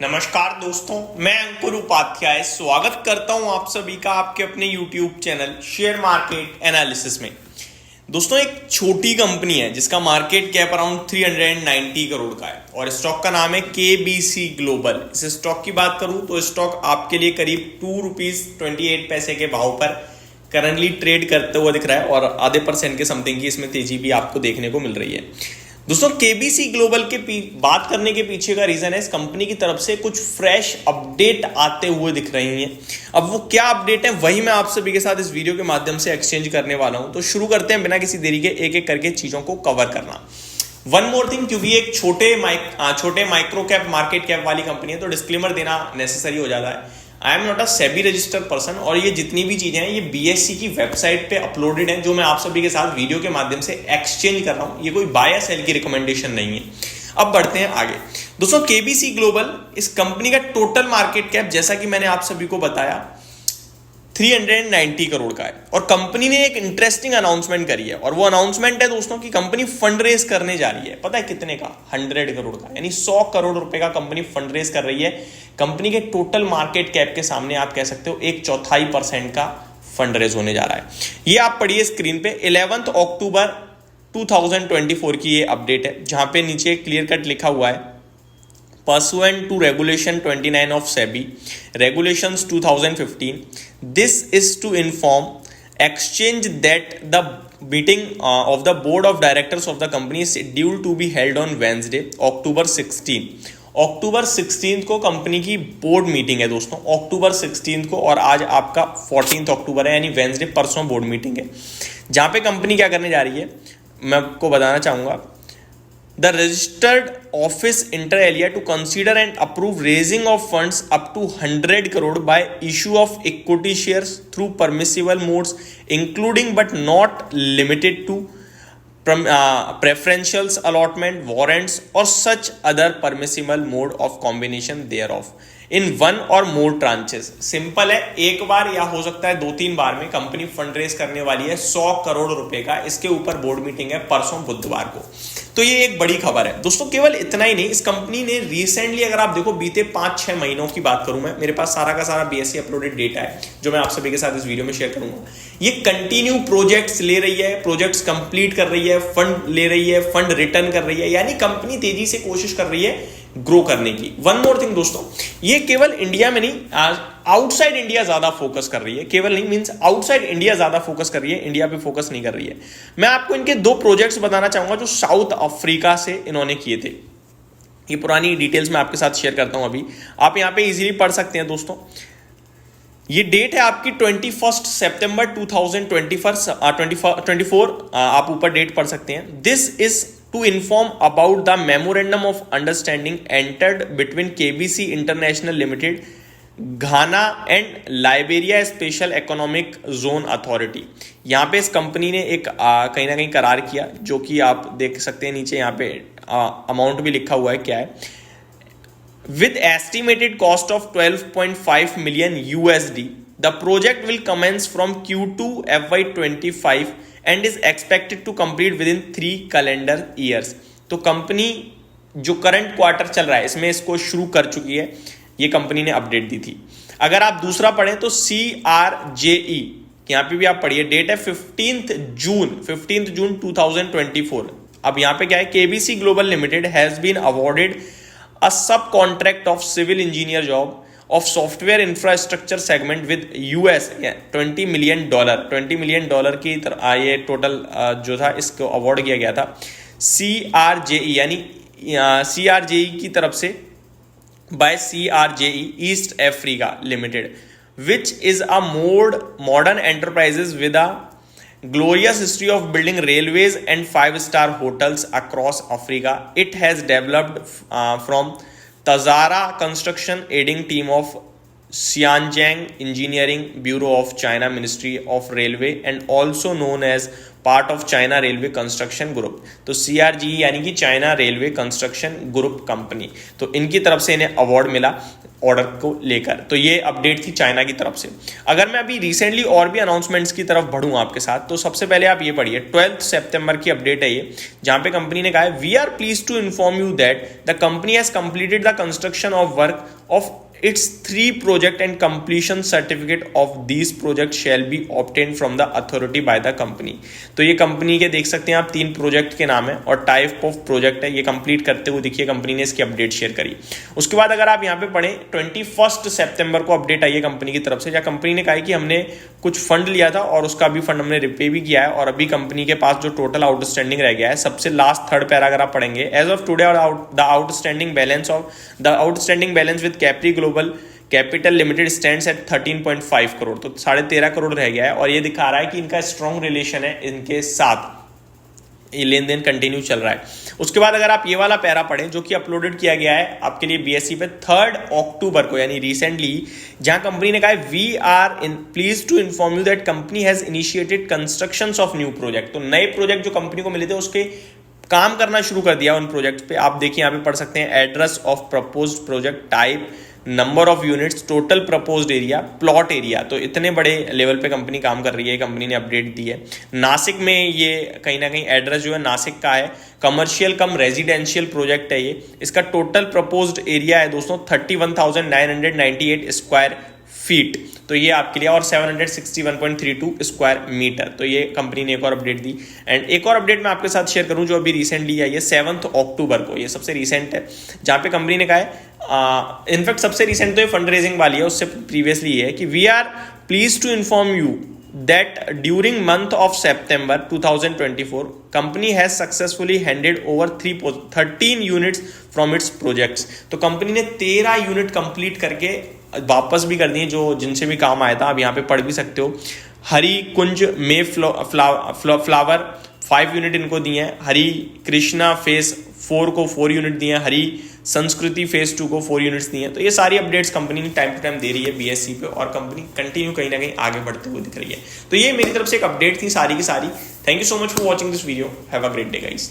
नमस्कार दोस्तों, मैं अंकुर उपाध्याय स्वागत करता हूं आप सभी का आपके अपने YouTube channel share market analysis में। दोस्तों, एक छोटी कंपनी है जिसका मार्केट कैप अराउंड 390 करोड़ का है और स्टॉक का नाम है केबीसी ग्लोबल। इस स्टॉक की बात करूं तो स्टॉक आपके लिए करीब ₹2.28 के भाव पर करंटली ट्रेड करते हुए दिख रहा है और आधे % के समथिंग की इसमें तेजी भी आपको देखने को मिल रही है। दोस्तों, केबीसी ग्लोबल के बात करने के पीछे का रीजन है इस कंपनी की तरफ से कुछ फ्रेश अपडेट आते हुए दिख रही हैं। अब वो क्या अपडेट है वही मैं आप सभी के साथ इस वीडियो के माध्यम से एक्सचेंज करने वाला हूं। तो शुरू करते हैं बिना किसी देरी के एक एक करके चीजों को कवर करना। वन मोर थिंग, क्योंकि एक छोटे माइक्रो कैप मार्केट कैप वाली कंपनी है तो डिस्क्लेमर देना नेसेसरी हो जाता है। I am not a SEBI registered person और ये जितनी भी चीजें हैं ये बीएससी की वेबसाइट पे अपलोडेड हैं जो मैं आप सभी के साथ वीडियो के माध्यम से एक्सचेंज कर रहा हूं। ये कोई बाय या सेल की रिकमेंडेशन नहीं है। अब बढ़ते हैं आगे। दोस्तों, केबीसी ग्लोबल इस कंपनी का टोटल मार्केट कैप जैसा कि मैंने आप सभी को बताया 390 करोड़ का है और कंपनी ने एक इंटरेस्टिंग अनाउंसमेंट करी है और वो अनाउंसमेंट है दोस्तों कि कंपनी फंड रेज करने जा रही है। पता है कितने का? 100 करोड़ का, यानी 100 करोड़ रुपए का कंपनी फंड रेज कर रही है। कंपनी के टोटल मार्केट कैप के सामने आप कह सकते हो 1/4% का फंड रेज होने जा रहा है। ये आप पढ़िए स्क्रीन पे। 11 अक्टूबर 2024 की ये अपडेट है जहां पे नीचे क्लियर कट लिखा हुआ है Pursuant to Regulation 29 of SEBI, Regulations 2015, this is to inform exchange that the meeting of the board of directors of the company is scheduled to be held on Wednesday, October 16. अक्टूबर 16 को company की board meeting है दोस्तों, अक्टूबर 16 को, और आज आपका 14 अक्टूबर है यानी वेंसडे, परसों बोर्ड मीटिंग है जहां पे कंपनी क्या करने जा रही है मैं आपको बताना चाहूंगा। The registered office inter alia to consider and approve raising of funds up to 100 crore by issue of equity shares through permissible modes including but not limited to preferential allotment, warrants or such other permissible mode of combination thereof in one और मोर tranches. Simple है, एक बार या हो सकता है 2-3 बार में company fund raise करने वाली है 100 करोड़ रुपए का। इसके ऊपर बोर्ड मीटिंग है परसों बुधवार को। तो ये एक बड़ी खबर है दोस्तों। केवल इतना ही नहीं, इस कंपनी ने रिसेंटली, अगर आप देखो बीते 5-6 महीनों की बात करूं मैं, मेरे पास सारा का सारा बीएससी अपलोडेड डेटा है जो मैं आप सभी के साथ इस वीडियो में शेयर करूंगा। ये कंटिन्यू प्रोजेक्ट्स ले रही है, प्रोजेक्ट्स कंप्लीट कर रही है, फंड ले रही है, फंड रिटर्न कर रही है, यानी कंपनी तेजी से कोशिश कर रही है ग्रो करने की। वन मोर थिंग दोस्तों, ये केवल इंडिया में नहीं, आउटसाइड इंडिया ज्यादा फोकस कर रही है। केवल नहीं मींस आउटसाइड इंडिया ज्यादा फोकस कर रही है, इंडिया पे फोकस नहीं कर रही है। मैं आपको इनके 2 प्रोजेक्ट्स बताना चाहूंगा जो साउथ अफ्रीका से इन्होंने किए थे। ये पुरानी डिटेल्स मैं आपके साथ शेयर करता हूं, अभी आप यहां पे इजीली पढ़ सकते हैं दोस्तों। ये डेट है आपकी 21 सितंबर 2024, आप ऊपर डेट पढ़ सकते हैं। This is to inform about the memorandum of understanding entered between KBC International Limited, Ghana and Liberia special economic zone authority. यहाँ पे इस कंपनी ने एक कहीं ना कहीं करार किया जो कि आप देख सकते हैं नीचे, यहाँ पे अमाउंट भी लिखा हुआ है क्या है। With estimated cost of 12.5 million USD, the project will commence from Q2 FY25 and is expected to complete within 3 calendar years. तो कंपनी जो करंट क्वार्टर चल रहा है इसमें इसको शुरू कर चुकी है, ये कंपनी ने अपडेट दी थी। अगर आप दूसरा पढ़ें तो CRJE, यहाँ पे भी आप पढ़िए, डेट है 15 जून 2024। अब यहाँ पे क्या है, KBC Global Limited has been awarded a subcontract of civil engineer job of software infrastructure segment with US $20 million की ये टोटल जो था इसको अवार्ड किया गया था CRJE, यानी CRJE की तरफ से by CRJE East Africa Limited, which is a modern enterprises with a glorious history of building railways and 5-star hotels across Africa. It has developed from Tazara Construction aiding team of Xianjiang Engineering Bureau of China Ministry of Railway and also known as part of China Railway Construction Group. तो CRGE यानी कि China railway construction group company, तो इनकी तरफ से इन्हें award मिला। Order को लेकर। तो ये अपडेट थी चाइना की तरफ से। अगर मैं अभी रिसेंटली और भी अनाउंसमेंट्स की तरफ बढ़ूँ आपके साथ, तो सबसे पहले आप ये पढ़िए, 12 सितंबर की अपडेट है ये, जहां पे कंपनी ने कहा है, we are please to inform you that the company has completed the construction of work of its 3 project and completion certificate of these projects shall be obtained from the authority by the company। तो ये company के देख सकते हैं आप 3 project के नाम है और टाइप ऑफ प्रोजेक्ट है, ये कंप्लीट करते हुए देखिए कंपनी ने इसकी अपडेट शेयर करी। उसके बाद अगर आप यहाँ पे पढ़ें, 21 सितंबर को अपडेट आई है कंपनी की तरफ से, जहाँ कंपनी ने कहा है कि हमने कुछ फंड लिया था और उसका भी फंड हमने रिपे भी किया है, और अभी कंपनी के पास जो टोटल आउटस्टैंडिंग रह गया है, सबसे लास्ट थर्ड पैरा अगर आप पढ़ेंगे, as of today the outstanding balance with Capri Global Capital Limited stands at 13.5 crore. तो 13.5 करोड़ रह गया है, और ये दिखा रहा है कि इनका स्ट्रॉन्ग रिलेशन है इनके साथ, ये लेन देन कंटिन्यू चल रहा है। उसके बाद अगर आप ये वाला पैरा पढ़ें जो कि अपलोडेड किया गया है आपके लिए बीएससी पे 3 अक्टूबर को, यानी रिसेंटली, जहां कंपनी ने कहा है, we are please to inform you that company has initiated constructions of new project. तो नए प्रोजेक्ट जो कंपनी को मिले थे उसके काम करना शुरू कर दिया उन प्रोजेक्ट पे। आप देखिए यहाँ पे पढ़ सकते हैं, address of proposed project, type, number of units, total proposed area, plot area. तो इतने बड़े लेवल पे कंपनी काम कर रही है, कंपनी ने अपडेट दी है। नासिक में ये कहीं ना कहीं एड्रेस जो है नासिक का है, कमर्शियल कम रेजिडेंशियल प्रोजेक्ट है ये। इसका टोटल प्रपोज्ड एरिया है दोस्तों 31,998 स्क्वायर फीट, तो ये आपके लिए, और 761.32 स्क्वायर मीटर। तो ये कंपनी ने एक और अपडेट दी। एंड एक और अपडेट मैं आपके साथ शेयर करूं जो अभी रिसेंटली आई है 7 अक्टूबर को, ये सबसे रिसेंट है, जहां पे कंपनी ने कहा है, इनफैक्ट सबसे रिसेंट तो ये फंड रेजिंग वाली है, उससे प्रीवियसली ये है कि we are please to inform you that during month of September 2024 company has successfully handed over 13 units from its projects। तो कंपनी ने 13 यूनिट कंप्लीट करके वापस भी कर दिए जो जिनसे भी काम आया था। आप यहाँ पे पढ़ भी सकते हो, हरी कुंज में फ्लावर 5 यूनिट इनको दिए हैं, हरी कृष्णा फेस 4 को 4 यूनिट दिए हैं, हरी संस्कृति फेज 2 को 4 यूनिट्स दिए हैं। तो ये सारी updates company time to time दे रही है बीएससी पे, और कंपनी कंटिन्यू कहीं ना कहीं आगे बढ़ते हुए दिख रही है। तो ये मेरी तरफ से एक अपडेट थी सारी की सारी। Thank you so much for watching this video, have a great day guys.